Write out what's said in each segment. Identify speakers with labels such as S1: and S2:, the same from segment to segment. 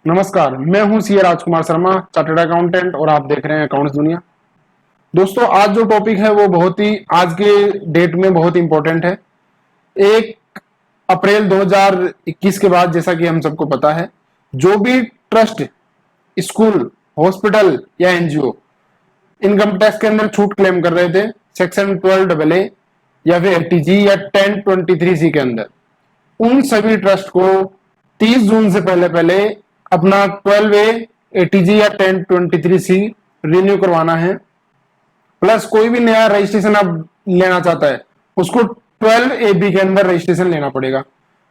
S1: नमस्कार, मैं हूं CA Rajkumar Sharma, chartered accountant और आप देख रहे हैं अकाउंट्स दुनिया। दोस्तों, आज जो टॉपिक है वो बहुत ही आज के डेट में बहुत इंपॉर्टेंट है। 1 अप्रैल 2021 के बाद, जैसा कि हम सबको पता है, जो भी ट्रस्ट, स्कूल, हॉस्पिटल या एनजीओ इनकम टैक्स के अंदर छूट क्लेम कर रहे थे सेक्शन 12AA या फिर एटीजी या 1023C के अंदर, उन सभी ट्रस्ट को 30 जून से पहले पहले अपना 12A, एटीजी या 1023C रिन्यू करवाना है। प्लस कोई भी नया रजिस्ट्रेशन अब लेना चाहता है उसको 12AB के अंदर रजिस्ट्रेशन लेना पड़ेगा।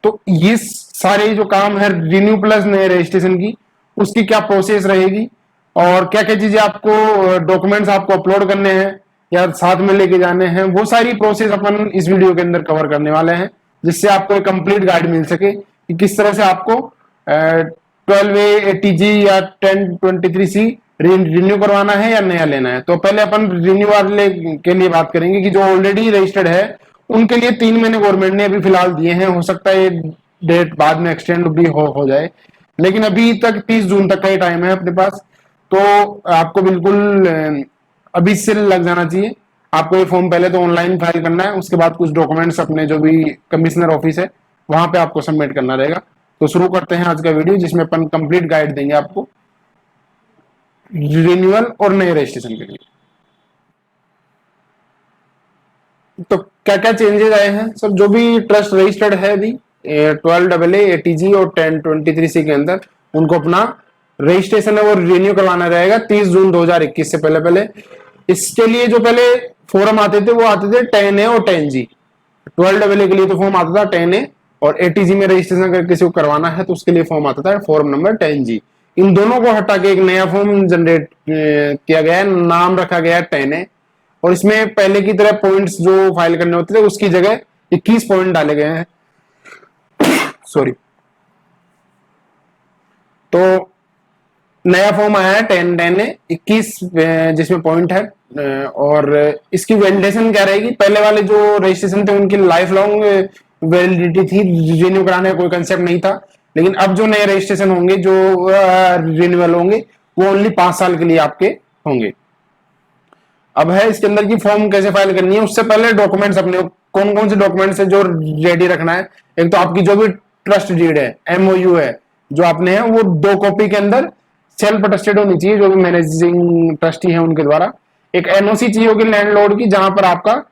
S1: तो ये सारे जो काम है रिन्यू प्लस नए रजिस्ट्रेशन की, उसकी क्या प्रोसेस रहेगी और क्या क्या चीजें आपको, डॉक्यूमेंट्स आपको अपलोड करने हैं या साथ में लेके जाने हैं, वो सारी प्रोसेस अपन इस वीडियो के अंदर कवर करने वाले हैं, जिससे आपको एक कंप्लीट गाइड मिल सके कि किस तरह से आपको 12A, एटीजी या 1023C रिन्यू करवाना है या नया लेना है। तो पहले अपन रिन्यू वाले के लिए बात करेंगे कि जो ऑलरेडी रजिस्टर्ड है उनके लिए 3 महीने गवर्नमेंट ने अभी फिलहाल दिए हैं। हो सकता है ये डेट बाद में एक्सटेंड भी हो जाए, लेकिन अभी तक 30 जून तक का ही टाइम है अपने पास। तो आपको बिल्कुल अभी से लग जाना चाहिए। आपको ये फॉर्म पहले तो ऑनलाइन फाइल करना है, उसके बाद कुछ डॉक्यूमेंट्स अपने जो भी कमिश्नर ऑफिस है वहां पे आपको सबमिट करना रहेगा। तो शुरू करते हैं आज का वीडियो, जिसमें अपन कंप्लीट गाइड देंगे आपको रिन्यूअल और नए रजिस्ट्रेशन के लिए। तो क्या क्या चेंजेस आए हैं सब, जो भी ट्रस्ट रजिस्टर्ड है अभी 12AA, एटीजी और 1023C के अंदर, उनको अपना रजिस्ट्रेशन है वो रिन्यू करवाना रहेगा 30 जून 2021 से पहले पहले। इसके लिए जो पहले फॉर्म आते थे वो आते थे 10A और 10G। 12AA के लिए तो फॉर्म आता था 10A, और एटीजी में रजिस्ट्रेशन अगर किसी को करवाना है तो उसके लिए फॉर्म आता था फॉर्म नंबर 10G। इन दोनों को हटा के एक नया फॉर्म जनरेट किया गया है, नाम रखा गया है 10A, और इसमें पहले की तरह पॉइंट्स जो फाइल करने होते थे उसकी जगह 21 पॉइंट डाले गए हैं। सॉरी। तो नया फॉर्म आया है 10A 21, जिसमें पॉइंट है। और इसकी वैलिडेशन क्या रहेगी, पहले वाले जो रजिस्ट्रेशन थे उनकी लाइफ लॉन्ग वैलिडिटी थी, रिन्यू कराने का कोई कंसेप्ट नहीं था। लेकिन अब जो नए रजिस्ट्रेशन होंगे, जो रिन्यूअल होंगे, वो ओनली 5 साल के लिए आपके होंगे। अब है इसके अंदर की फॉर्म कैसे फाइल करनी है। उससे पहले डॉक्यूमेंट्स अपने कौन कौन से डॉक्यूमेंट्स है जो रेडी रखना है। एक तो आपकी जो भी ट्रस्ट डीड है, एमओयू है जो आपने है, वो 2 कॉपी के अंदर सेल्फ अटेस्टेड होनी चाहिए, जो भी मैनेजिंग ट्रस्टी है उनके द्वारा। एक एनओसी चाहिए होगी लैंडलॉर्ड की, जहां पर आपका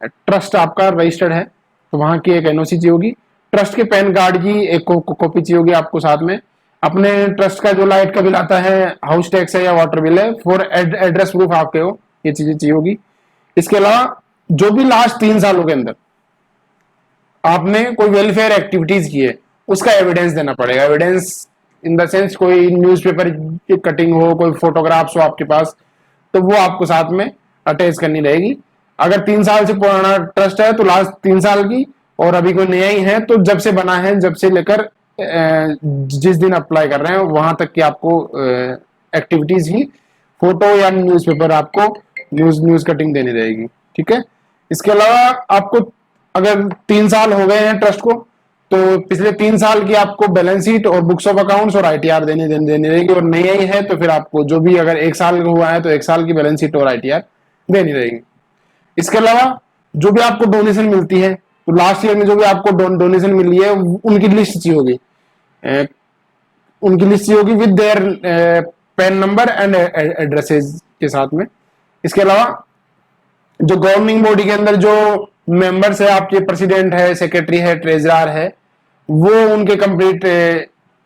S1: ट्रस्ट आपका रजिस्टर्ड है, तो वहां की एक एनओसी चाहिए होगी। ट्रस्ट के पैन कार्ड की एक कॉपी चाहिए होगी आपको साथ में। अपने ट्रस्ट का जो लाइट का बिल आता है, हाउस टैक्स है या वाटर बिल है, फॉर एड्रेस प्रूफ आपके हो, ये चीजें चाहिए होगी। इसके अलावा जो भी लास्ट 3 सालों के अंदर आपने कोई वेलफेयर एक्टिविटीज की है उसका एविडेंस देना पड़ेगा। एविडेंस इन द सेंस कोई न्यूज़पेपर की कटिंग हो, कोई फोटोग्राफ्स हो आपके पास, तो वो आपको साथ में अटैच करनी रहेगी। अगर 3 साल से पुराना ट्रस्ट है तो लास्ट 3 साल की, और अभी कोई नया ही है तो जब से बना है, जब से लेकर जिस दिन अप्लाई कर रहे हैं वहां तक की आपको एक्टिविटीज की फोटो या न्यूज़पेपर आपको न्यूज कटिंग देनी रहेगी। ठीक है। इसके अलावा आपको अगर 3 साल हो गए हैं ट्रस्ट को, तो पिछले 3 साल की आपको बैलेंस शीट और बुक्स ऑफ अकाउंट्स और आईटीआर देनी रहेगी। और नया ही है तो फिर आपको जो भी, अगर 1 साल हुआ है तो 1 साल की बैलेंस शीट और आईटीआर देनी रहेगी। इसके अलावा जो भी आपको डोनेशन मिलती है, तो लास्ट ईयर में जो भी आपको डोनेशन मिली है उनकी लिस्ट चाहिए होगी, उनकी लिस्ट चाहिए होगी with their pan number and addresses के साथ में। इसके अलावा जो गवर्निंग बॉडी के अंदर जो मेंबर्स है, आपके प्रेसिडेंट है, सेक्रेटरी है, ट्रेजरर है, वो उनके कंप्लीट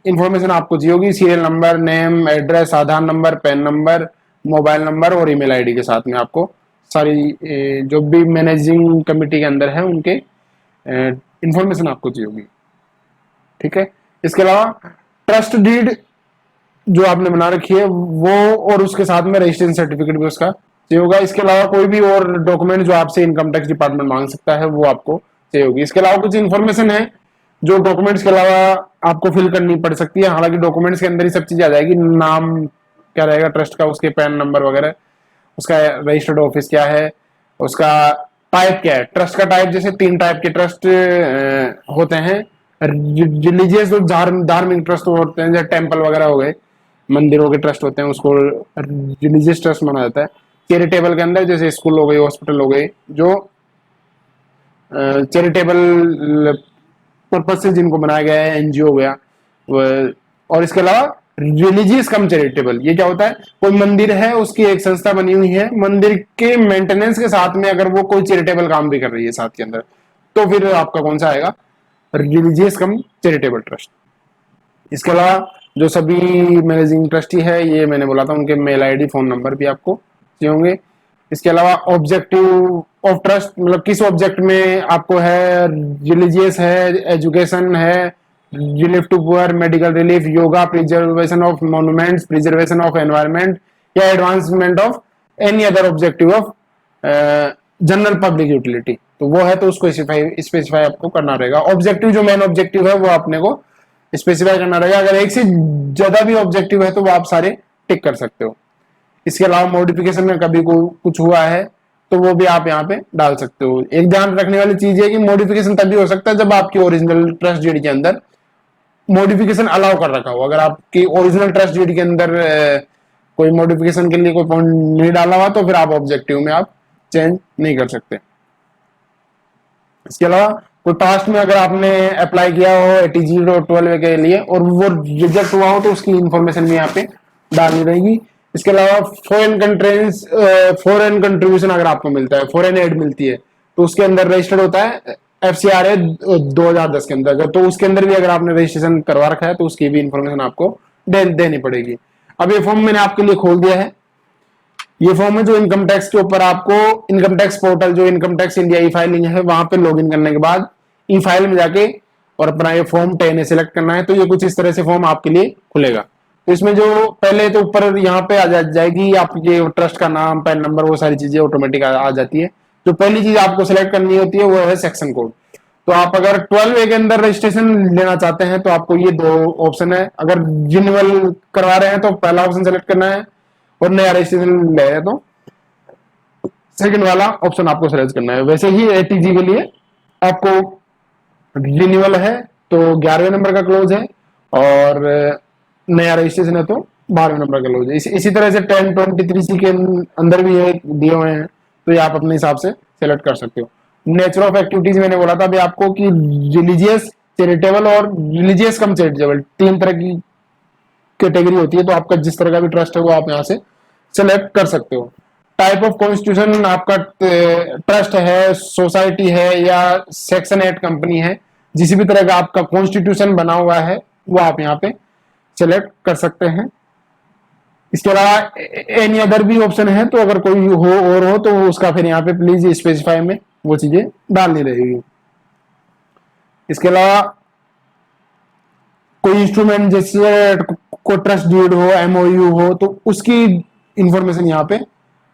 S1: इंफॉर्मेशन आपको चाहिए होगी, serial number, name, address, Aadhaar number, PAN number, mobile number और ईमेल आईडी के साथ में आपको सारी जो भी मैनेजिंग कमेटी के अंदर है उनके इंफॉर्मेशन आपको चाहिए होगी। ठीक है। इसके अलावा ट्रस्ट डीड जो आपने बना रखी है वो, और उसके साथ में रजिस्ट्रेशन सर्टिफिकेट भी उसका चाहिए होगा। इसके अलावा कोई भी और डॉक्यूमेंट जो आपसे इनकम टैक्स डिपार्टमेंट मांग सकता है वो आपको चाहिए होगी। इसके अलावा कुछ इन्फॉर्मेशन है जो डॉक्यूमेंट्स के अलावा आपको फिल करनी पड़ सकती है। हालांकि डॉक्यूमेंट्स के अंदर ही सब चीजें आ जाएगी, नाम क्या रहेगा ट्रस्ट का, उसके पैन नंबर वगैरह, उसका रजिस्टर्ड ऑफिस क्या है, उसका टाइप क्या है, ट्रस्ट का टाइप, जैसे 3 टाइप के ट्रस्ट होते हैं, रिलीजियस जो धार्मिक ट्रस्ट होते हैं, जैसे टेम्पल वगैरह हो गए, मंदिरों के ट्रस्ट होते हैं, उसको रिलीजियस ट्रस्ट माना जाता है। चैरिटेबल के अंदर जैसे स्कूल हो गई, हॉस्पिटल हो गई, जो चैरिटेबल पर्पज से जिनको बनाया गया है, एनजीओ हो गया। और इसके अलावा रिलीजियस कम चैरिटेबल, ये क्या होता है, कोई मंदिर है, उसकी एक संस्था बनी हुई है, मंदिर के मेंटेनेंस के साथ में अगर वो कोई चैरिटेबल काम भी कर रही है साथ के अंदर, तो फिर आपका कौन सा आएगा, रिलीजियस कम चैरिटेबल ट्रस्ट। इसके अलावा जो सभी मैनेजिंग ट्रस्टी है, ये मैंने बोला था, उनके मेल आईडी, फोन नंबर भी आपको चाहिए होंगे। इसके अलावा ऑब्जेक्टिव ऑफ ट्रस्ट, मतलब किस ऑब्जेक्ट में आपको है, रिलीजियस है, एजुकेशन है, relief to poor, medical relief, yoga, preservation of monuments, preservation of environment, या advancement of any other objective of general public utility, तो वो है, तो उसको स्पेसिफाई आपको करना रहेगा। ऑब्जेक्टिव जो मेन ऑब्जेक्टिव है वो आपने को स्पेसिफाई करना रहेगा। अगर एक से ज्यादा भी ऑब्जेक्टिव है तो वो आप सारे टिक कर सकते हो। इसके अलावा मॉडिफिकेशन में कभी को कुछ हुआ है तो वो भी आप यहाँ पे डाल सकते हो। एक ध्यान रखने वाली चीज है कि मॉडिफिकेशन तभी हो सकता है जब आपकी ओरिजिनल ट्रस्ट डीड के अंदर मॉडिफिकेशन अलाउ कर रखा हो। अगर आपकी ओरिजिनल ट्रस्ट डीड के अंदर कोई मॉडिफिकेशन के लिए कोई पॉइंट नहीं डाला हुआ तो फिर आप ऑब्जेक्टिव में आप चेंज नहीं कर सकते। इसके अलावा कोई पास्ट में अगर आपने अप्लाई किया हो एटीजी 12 के लिए और वो रिजेक्ट हुआ हो तो उसकी इंफॉर्मेशन भी यहाँ पे डालनी रहेगी। इसके अलावा फॉरेन कंट्रीब्यूशन अगर आपको मिलता है, फॉरेन एड मिलती है, तो उसके अंदर रजिस्टर्ड होता है FCRA 2010 के अंदर, तो उसके अंदर भी अगर आपने रजिस्ट्रेशन करवा रखा है तो उसकी भी इंफॉर्मेशन आपको देनी पड़ेगी। अब ये फॉर्म मैंने आपके लिए खोल दिया है। ये फॉर्म है जो इनकम टैक्स के ऊपर आपको इनकम टैक्स पोर्टल, जो इनकम टैक्स इंडिया ई फाइलिंग है, वहां पे लॉगिन करने के बाद ई फाइल में जाके और अपना ये फॉर्म 10A सिलेक्ट करना है। तो ये कुछ इस तरह से फॉर्म आपके लिए खुलेगा। तो इसमें जो पहले तो ऊपर यहाँ पे आ जाएगी आपके ट्रस्ट का नाम, पैन नंबर, वो सारी चीजें ऑटोमेटिक आ जाती है। जो पहली चीज आपको सिलेक्ट करनी होती है वो है सेक्शन कोड। तो आप अगर 12A के अंदर रजिस्ट्रेशन लेना चाहते हैं तो आपको ये 2 ऑप्शन है। अगर रिन्यूअल करवा रहे हैं तो पहला ऑप्शन सेलेक्ट करना है, और नया रजिस्ट्रेशन ले रहे तो सेकंड वाला ऑप्शन आपको सेलेक्ट करना है। वैसे ही एटीजी के लिए आपको रिन्यूअल है तो 11वें नंबर का क्लोज है, और नया रजिस्ट्रेशन है तो 12वें नंबर का क्लोज है। इसी तरह से 1023C के अंदर भी ये दिए हुए हैं, तो ये आप अपने हिसाब से सेलेक्ट कर सकते हो। नेचर ऑफ एक्टिविटीज मैंने बोला था अभी आपको कि रिलीजियस, चैरिटेबल और रिलीजियस कम चैरिटेबल 3 तरह की कैटेगरी होती है। तो आपका जिस तरह का भी ट्रस्ट है वो आप यहाँ से सेलेक्ट कर सकते हो। टाइप ऑफ कॉन्स्टिट्यूशन, आपका ट्रस्ट है, सोसाइटी है या सेक्शन 8 कंपनी है, जिस भी तरह का आपका कॉन्स्टिट्यूशन बना हुआ है वो आप यहाँ पे सेलेक्ट कर सकते हैं। इसके अलावा एनी अदर भी ऑप्शन है, तो अगर कोई हो तो उसका फिर यहाँ पे प्लीज स्पेसिफाई में वो चीजें डालनी रहेगी। इसके अलावा कोई इंस्ट्रूमेंट जैसे को ट्रस्ट डीड हो, MOU हो, तो उसकी इंफॉर्मेशन यहाँ पे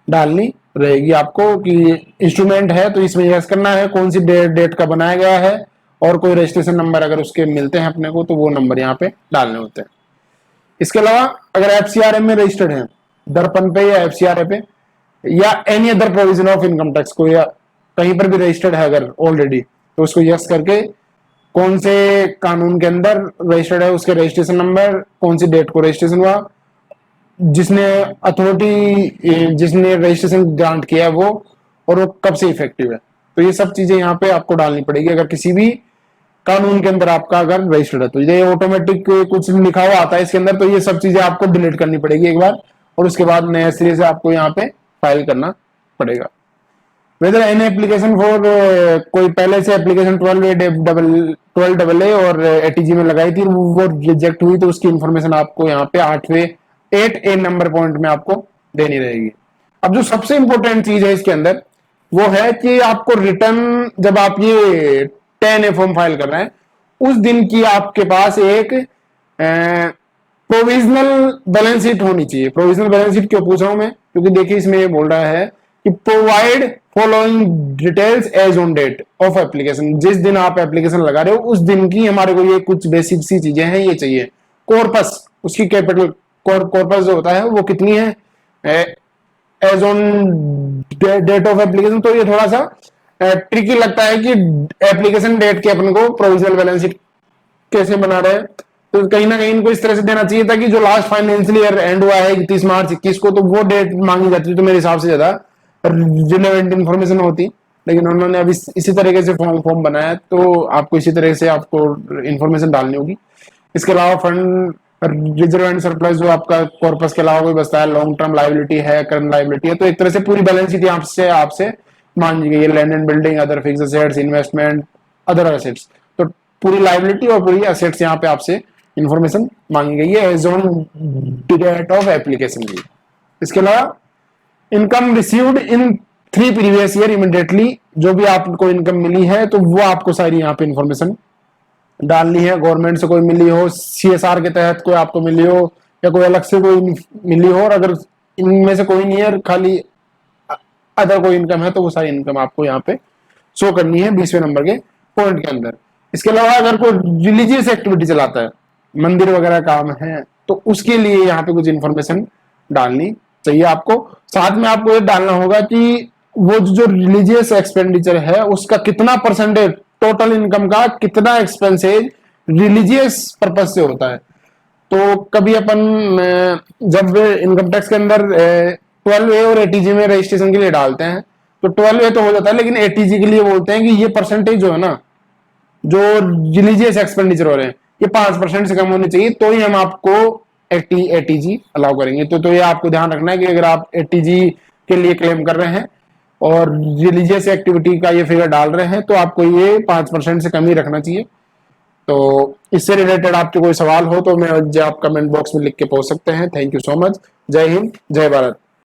S1: डालनी रहेगी आपको कि इंस्ट्रूमेंट है तो इसमें यस करना है, कौन सी डेट का बनाया गया है, और कोई रजिस्ट्रेशन नंबर अगर उसके मिलते हैं अपने को तो वो नंबर यहाँ पे डालने होते हैं। इसके अलावा अगर FCRA में रजिस्टर्ड है, दर्पण पे या FCRA पे या any other provision of income tax को, या कहीं पर भी रजिस्टर्ड है अगर ऑलरेडी, तो उसको यस करके कौन से कानून के अंदर रजिस्टर्ड है, उसके रजिस्ट्रेशन नंबर, कौन सी डेट को रजिस्ट्रेशन हुआ, जिसने अथॉरिटी जिसने रजिस्ट्रेशन ग्रांट किया है वो, और वो कब से इफेक्टिव है। तो ये सब चीजें यहाँ पे आपको डालनी पड़ेगी अगर किसी भी कानून के अंदर आपका अगर रजिस्टर्ड है। तो ये ऑटोमेटिक कुछ लिखा हुआ आता है इसके अंदर, तो ये सब चीजें आपको डिलीट करनी पड़ेगी एक बार, और उसके बाद नए सिरे से आपको यहाँ पे फाइल करना पड़ेगा। वेदर एन एप्लीकेशन फॉर, कोई पहले से एप्लीकेशन 12A और ATG में लगाई थी, वो रिजेक्ट हुई, तो उसकी इंफॉर्मेशन आपको यहाँ पे 8A नंबर पॉइंट में आपको देनी रहेगी। अब जो सबसे इंपॉर्टेंट चीज है इसके अंदर वो है कि आपको रिटर्न, जब आप ये 10A फॉर्म फाइल कर रहे हैं उस दिन की आपके पास एक प्रोविजनल बैलेंस शीट होनी चाहिए। प्रोविजनल बैलेंस शीट क्यों पूछ रहा हूं मैं, क्योंकि देखिए इसमें ये बोल रहा है कि provide following details as on date of application. जिस दिन आप एप्लीकेशन लगा रहे हो उस दिन की हमारे को ये कुछ बेसिक सी चीजें हैं, ये चाहिए। कॉर्पस, उसकी कैपिटल कॉर्पस जो होता है वो कितनी है as on date of application. तो ये थोड़ा सा ट्रिकी लगता है कि एप्लीकेशन डेट के अपन को प्रोविजनल बैलेंस शीट कैसे बना रहे हैं, तो कहीं ना कहीं इनको इस तरह से देना चाहिए था कि जो लास्ट फाइनेंशियल ईयर एंड हुआ है 31 मार्च 21 को, तो वो डेट मांगी जाती तो मेरे हिसाब से ज्यादा रिलेवेंट इन्फॉर्मेशन होती। लेकिन उन्होंने अभी इसी तरीके से फॉर्म बनाया, तो आपको इसी तरह से आपको इन्फॉर्मेशन डालनी होगी। इसके अलावा फंड रिजर्व एंड सरप्लस जो आपका कॉर्पस के अलावा कोई बचता है, लॉन्ग टर्म लाइबिलिटी है, करंट लाइबिलिटी है, तो एक तरह से पूरी बैलेंस शीट आपसे आपसे मांगी गई है। Land and building, other fixed assets, investment, other assets, तो पूरी लाइबिलिटी और पूरी असेट्स यहाँ पे आपसे इंफॉर्मेशन मांगी गई है as on date of application की। इसके अलावा income received in 3 previous year immediately, जो भी आपको इनकम मिली है तो वो आपको सारी यहाँ पे इंफॉर्मेशन डालनी है। गवर्नमेंट से कोई मिली हो, CSR के तहत कोई आपको मिली हो, या कोई अलग से कोई मिली हो, और अगर इनमें से कोई नहीं है, खाली अदर कोई इनकम है, तो वो सारी इनकम आपको यहाँ पे शो करनी है 20वें नंबर के पॉइंट के अंदर। इसके अलावा अगर कोई रिलीजियस एक्टिविटी चलाता है, मंदिर वगैरह काम है, तो उसके लिए यहाँ पे कुछ इन्फॉर्मेशन डालनी चाहिए आपको। साथ में आपको ये डालना होगा कि वो जो रिलीजियस एक्सपेंडिचर है उसका कितना परसेंटेज टोटल इनकम का, कितना एक्सपेंसेज रिलीजियस पर्पज से होता है। तो कभी अपन जब इनकम टैक्स के अंदर 12A और ATG में रजिस्ट्रेशन के लिए डालते हैं, तो 12A तो हो जाता है, लेकिन ATG के लिए बोलते हैं कि ये परसेंटेज जो है ना, जो रिलीजियस एक्सपेंडिचर हो रहे हैं, ये 5% से कम होनी चाहिए, तो ही हम आपको ATG अलाउ करेंगे। तो ये आपको ध्यान रखना है कि अगर आप ATG के लिए क्लेम कर रहे हैं और रिलीजियस एक्टिविटी का ये फिगर डाल रहे हैं, तो आपको ये 5% से कम ही रखना चाहिए। तो इससे रिलेटेड आपके कोई सवाल हो तो मैं आप कमेंट बॉक्स में लिख के पूछ सकते हैं। Thank you so much. जय हिंद, जय भारत।